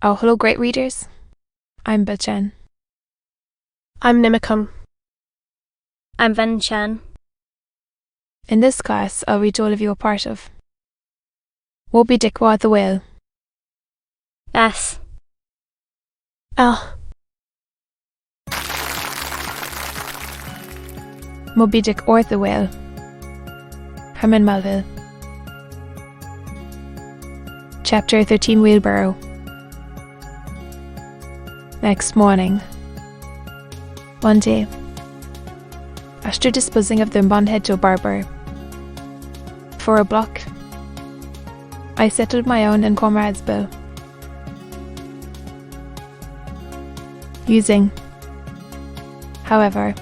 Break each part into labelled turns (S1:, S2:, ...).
S1: Oh, hello, great readers. I'm Bachan.
S2: I'm Nimicum.
S3: I'm Ven Chan.
S1: In this class, I'll read all of you a part of Moby-dick or the whale.
S3: S.
S2: L.
S1: Moby-dick or the whale. Herman Melville. Chapter 13, Wheelbarrow. Next morning. One day, after disposing of the bondhead to a barber for a block, I settled my own and comrade's bill, using, however,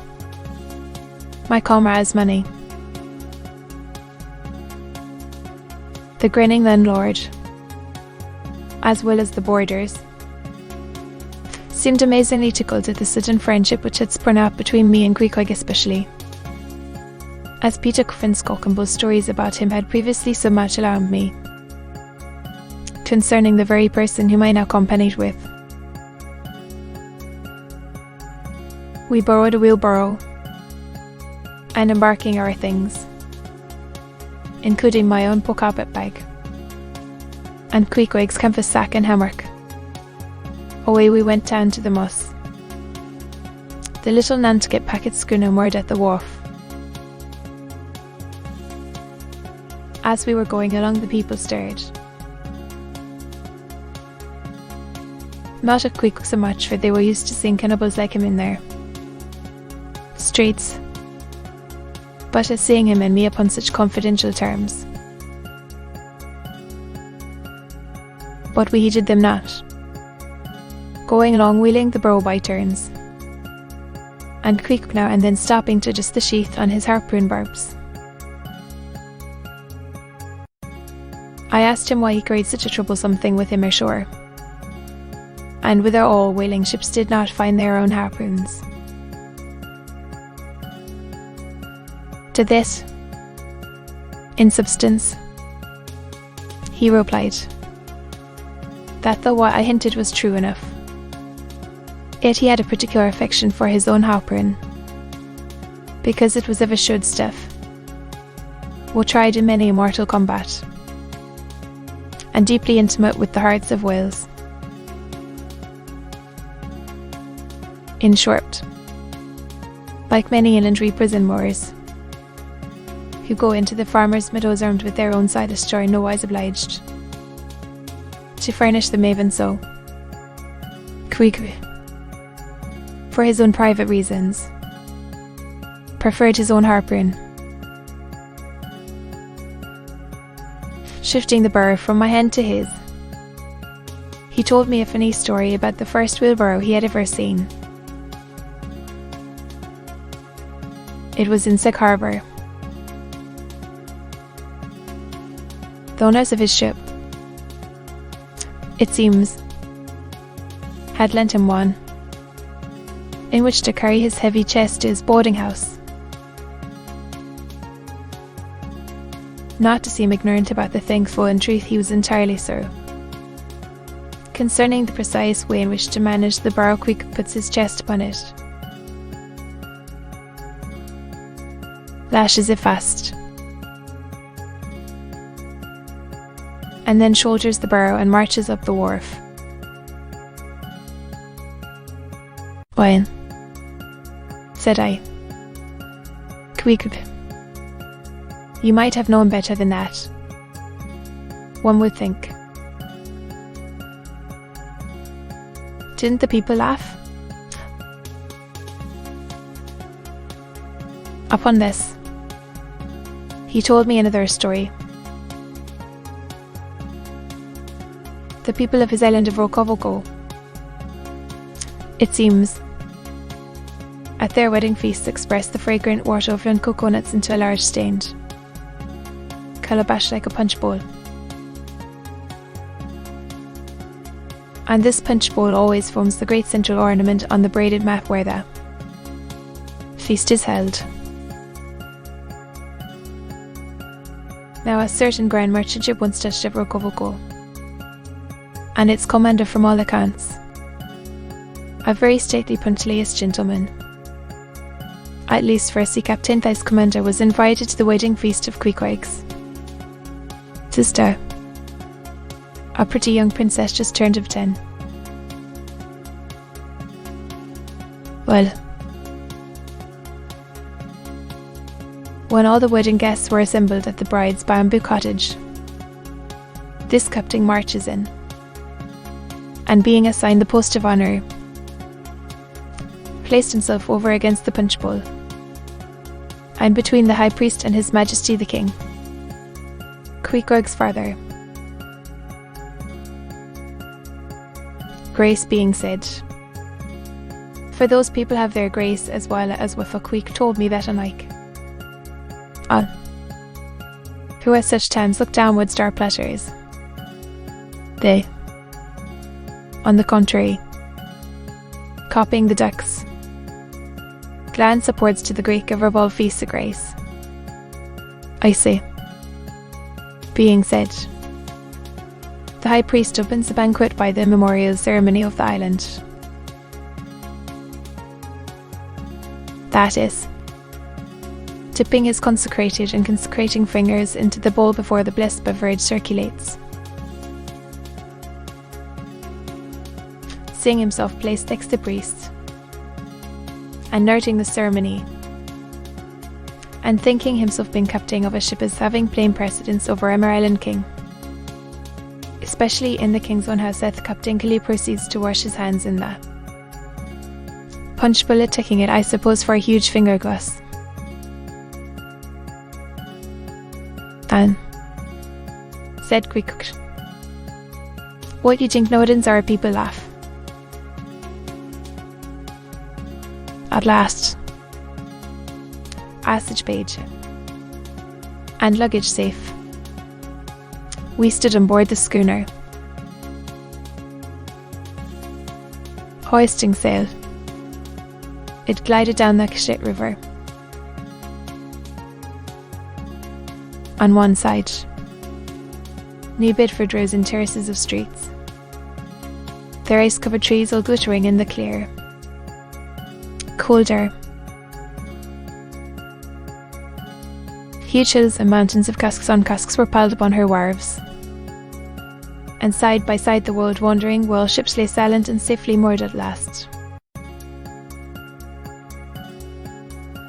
S1: my comrade's money. The grinning landlord, as well as the boarders, seemed amazingly tickled at the sudden friendship which had sprung up between me and Queequeg especially, as Peter Finskock and both stories about him had previously so much alarmed me, concerning the very person whom I now companied with. We borrowed a wheelbarrow, and embarking our things, including my own carpet bag, and Queequeg's canvas sack and hammock, away we went down to the Moss, the little Nantucket packet schooner moored at the wharf. As we were going along, the people stirred. Not at Queequeg so much, for they were used to seeing cannibals like him in their streets, but at seeing him and me upon such confidential terms. But we heeded them not, going along wheeling the barrow by turns, and Queequeg now and then stopping to adjust the sheath on his harpoon barbs. I asked him why he carried such a troublesome thing with him ashore, and whether all whaling ships did not find their own harpoons. To this, in substance, he replied that though what I hinted was true enough, yet he had a particular affection for his own harpoon, because it was of assured stuff, well tried in many a mortal combat, and deeply intimate with the hearts of whales. In short, like many inland prison moors, who go into the farmers' meadows armed with their own side of straw, nowise obliged to furnish them even so, Queequeg, for his own private reasons, preferred his own harpoon. Shifting the burr from my hand to his, he told me a funny story about the first wheelbarrow he had ever seen. It was in Sick Harbour. The owners of his ship, it seems, had lent him one, in which to carry his heavy chest to his boarding house. Not to seem ignorant about the thing, for in truth he was entirely so, concerning the precise way in which to manage the barrow Queequeg puts his chest upon it, lashes it fast, and then shoulders the barrow and marches up the wharf. "Why," said I, "Queequeg, you might have known better than that, one would think." Didn't the people laugh? Upon this, he told me another story. The people of his island of Rokovogo, it seems, at their wedding feasts expressed the fragrant water of young coconuts into a large stained calabash like a punch bowl. And this punch bowl always forms the great central ornament on the braided mat where the feast is held. Now a certain grand merchant ship once touched at Rokovogo, and its commander from all accounts. A very stately punctilious gentleman. At least for a sea captain, this commander was invited to the wedding feast of Queequeg's sister, a pretty young princess just turned of 10. Well, when all the wedding guests were assembled at the bride's bamboo cottage, this captain marches in, and being assigned the post of honour, placed himself over against the punch bowl, and between the high priest and his majesty the king, Queequeg's father. Grace being said. For those people have their grace as well as what Queek told me that unlike all who at such times look downwards to our pleasures, they, on the contrary, copying the ducks, glance upwards to the Greek of all feasts of grace. I say, being said, the high priest opens the banquet by the memorial ceremony of the island. That is, dipping his consecrated and consecrating fingers into the bowl before the blessed beverage circulates. Seeing himself placed next to the priest, and noting the ceremony, and thinking himself being captain of a ship as having plain precedence over Emmer Island King. Especially in the king's own house, that Captain Killy proceeds to wash his hands in that punch bullet, taking it, I suppose, for a huge finger glass. And said Queek, what you think nowadays our people laugh? At last, passage page and luggage safe, we stood on board the schooner. Hoisting sail, it glided down the Cashit River. On one side, New Bedford rose in terraces of streets, their ice-covered trees all glittering in the clear, cold air. Huge hills and mountains of casks on casks were piled upon her wharves, and side by side the world wandering while ships lay silent and safely moored at last.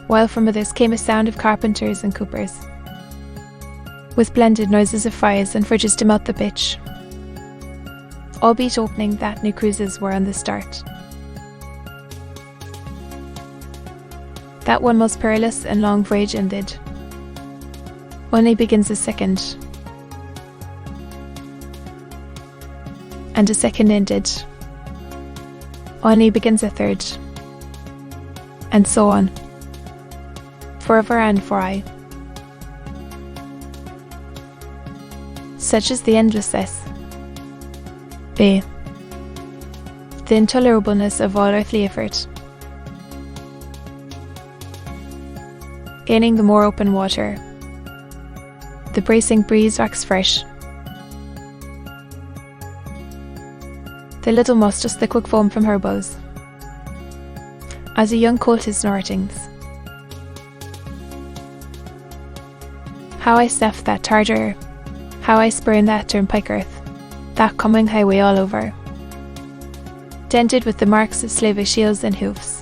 S1: While from others came a sound of carpenters and coopers, with blended noises of fires and fridges to melt the pitch, albeit opening that new cruises were on the start. That one most perilous and long voyage ended. Only begins a second, and a second ended. Only begins a third, and so on, forever and for aye. Such is the endlessness, the intolerableness of all earthly effort. Gaining the more open water, the bracing breeze waxed fresh. The little moss just the quick foam from her bows, as a young colt his snortings. How I snuff that tartar, how I spurn that turnpike earth, that coming highway all over, dented with the marks of slavish shields and hoofs.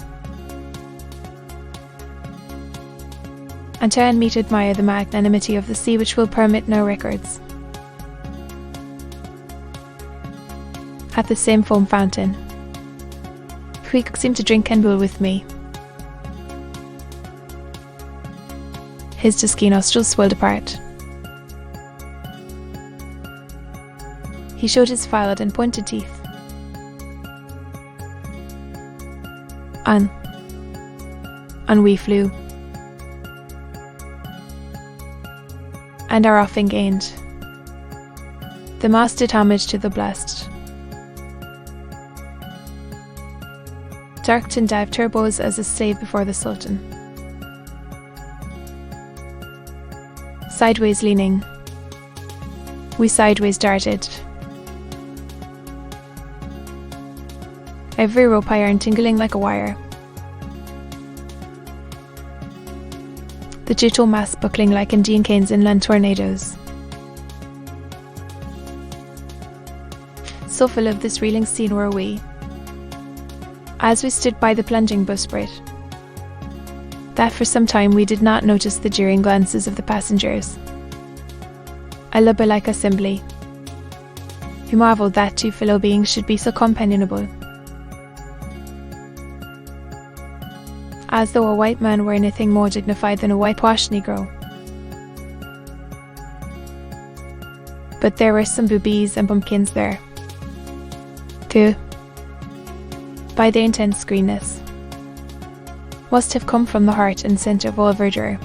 S1: And turn me to admire the magnanimity of the sea which will permit no records. At the same foam fountain, Queek seemed to drink and bool with me. His dusky nostrils swelled apart. He showed his filed and pointed teeth. On we flew, and our offing gained. The mast did homage to the blessed. Darked and dived turbos as a slave before the Sultan. Sideways leaning, we sideways darted, every rope iron tingling like a wire. The juto mass buckling like Indian canes inland tornadoes. So full of this reeling scene were we, as we stood by the plunging bowsprit, that for some time we did not notice the jeering glances of the passengers. A lubber-like assembly, who marvelled that two fellow beings should be so companionable, as though a white man were anything more dignified than a whitewashed Negro. But there were some boobies and bumpkins there, who, by their intense greenness, must have come from the heart and centre of all verdure.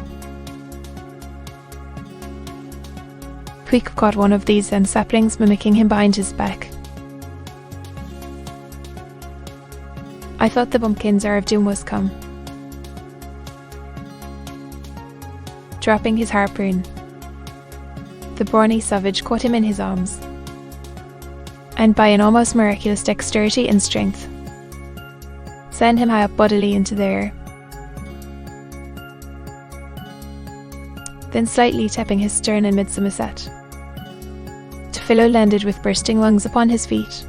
S1: Quick caught one of these and saplings mimicking him behind his back. I thought the bumpkin's hour of doom was come. Dropping his harpoon, the brawny savage caught him in his arms, and by an almost miraculous dexterity and strength, sent him high up bodily into the air. Then slightly tapping his stern in mid-somerset, the fellow landed with bursting lungs upon his feet,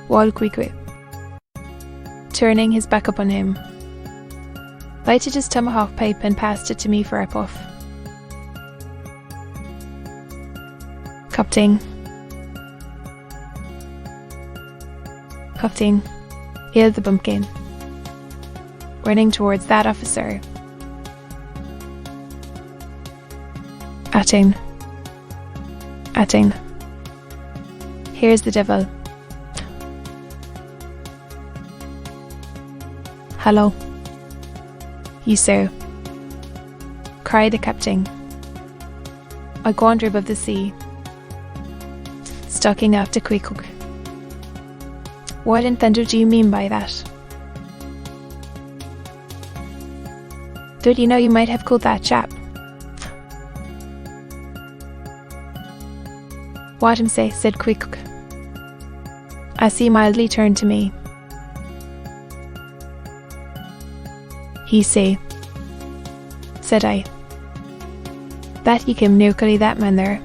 S1: while Quique, turning his back upon him, lighted his tomahawk pipe and passed it to me for a puff. Captain, hailed the bumpkin, running towards that officer. Atting, here's the devil. Hello, you sir, cried the captain. I wander above the sea, stalking after Quick. What in thunder do you mean by that? Don't you know you might have killed that chap? What him say, said Quick, as he mildly turned to me. He say, said I, that ye came near killing that man there,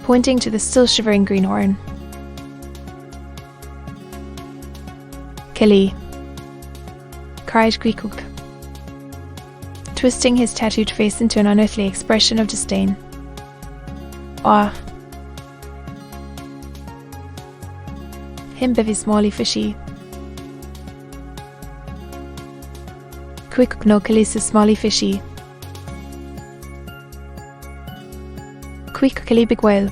S1: pointing to the still shivering greenhorn. Killy, cried Quick, twisting his tattooed face into an unearthly expression of disdain. Ah, him bevy smally fishy. Quick no killis is smally fishy. Quick killy big whale.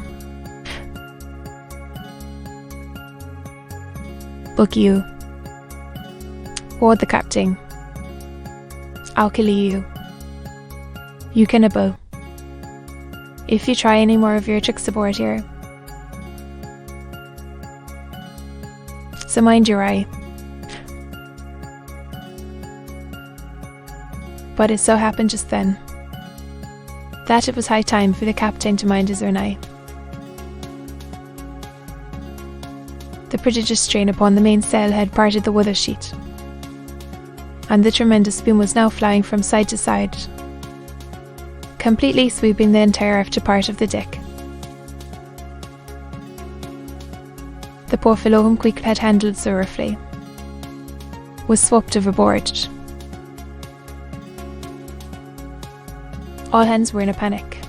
S1: Book you, ward the captain. I'll kill you. You can a bow. If you try any more of your tricks aboard here. So mind your eye. But it so happened just then that it was high time for the captain to mind his own eye. The prodigious strain upon the mainsail had parted the weather sheet, and the tremendous boom was now flying from side to side, completely sweeping the entire after part of the deck. The poor fellow whom Quick had handled so roughly was swept overboard. All hands were in a panic,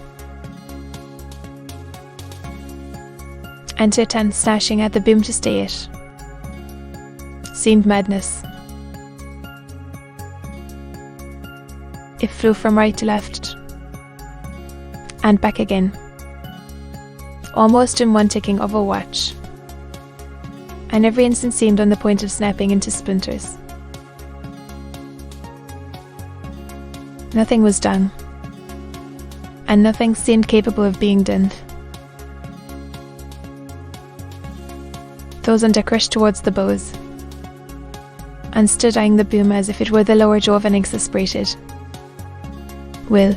S1: and to attempt snatching at the boom to stay it seemed madness. It flew from right to left and back again, almost in one ticking of a watch, and every instant seemed on the point of snapping into splinters. Nothing was done, and nothing seemed capable of being done. Those on deck rushed towards the bows, and stood eyeing the boom as if it were the lower jaw of an exasperated will.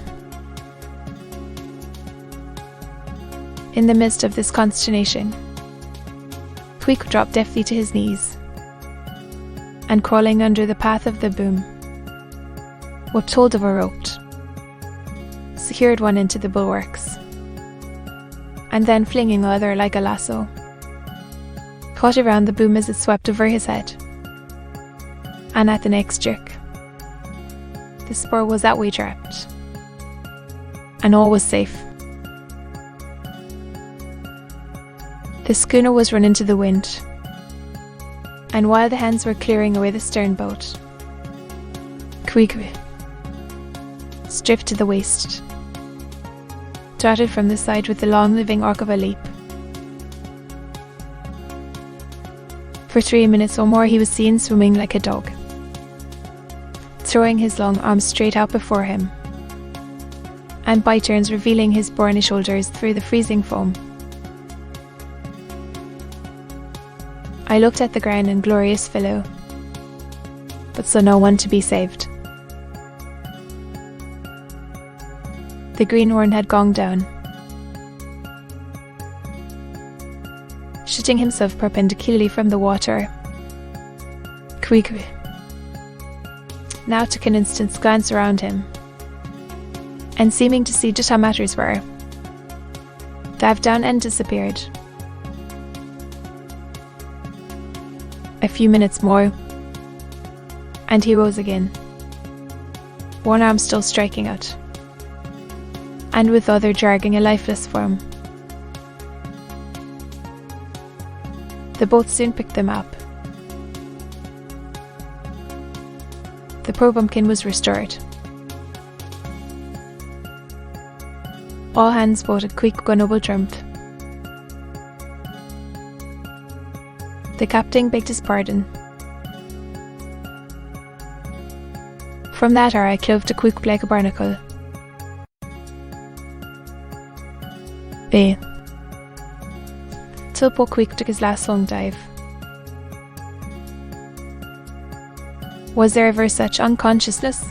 S1: In the midst of this consternation, Queek dropped deftly to his knees and, crawling under the path of the boom, whipped hold of a rope, secured one into the bulwarks, and then, flinging the other like a lasso, caught around the boom as it swept over his head. And at the next jerk, the spur was that way trapped, and all was safe. The schooner was run into the wind, and while the hands were clearing away the stern boat, Queek, stripped to the waist, darted from the side with the long living arc of a leap. For 3 minutes or more he was seen swimming like a dog, throwing his long arms straight out before him, and by turns revealing his brawny shoulders through the freezing foam. I looked at the grand and glorious fellow, but saw no one to be saved. The greenhorn had gone down, shooting himself perpendicularly from the water. Queek now took an instant's glance around him, and seeming to see just how matters were, dived down and disappeared. A few minutes more, and he rose again, one arm still striking out, and with the other dragging a lifeless form. The boat soon picked them up. The poor bumpkin was restored. All hands voted Queek a noble triumph. The captain begged his pardon. From that hour I clove to Queek like a barnacle. Till poor Queek took his last long dive. Was there ever such unconsciousness?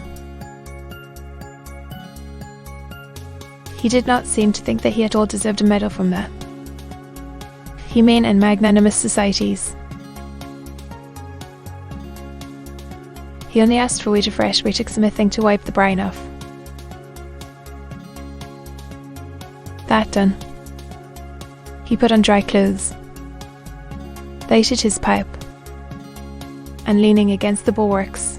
S1: He did not seem to think that he at all deserved a medal from the humane and magnanimous societies. He only asked for a weight of fresh where he took something to wipe the brine off. That done, he put on dry clothes, lighted his pipe, and leaning against the bulwarks,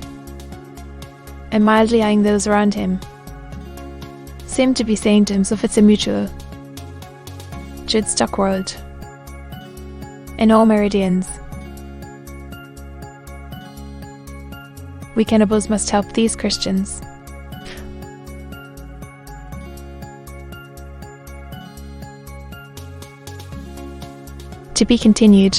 S1: and mildly eyeing those around him, seemed to be saying to himself, "It's a mutual. Judstock world. In all meridians. We cannibals must help these Christians." To be continued.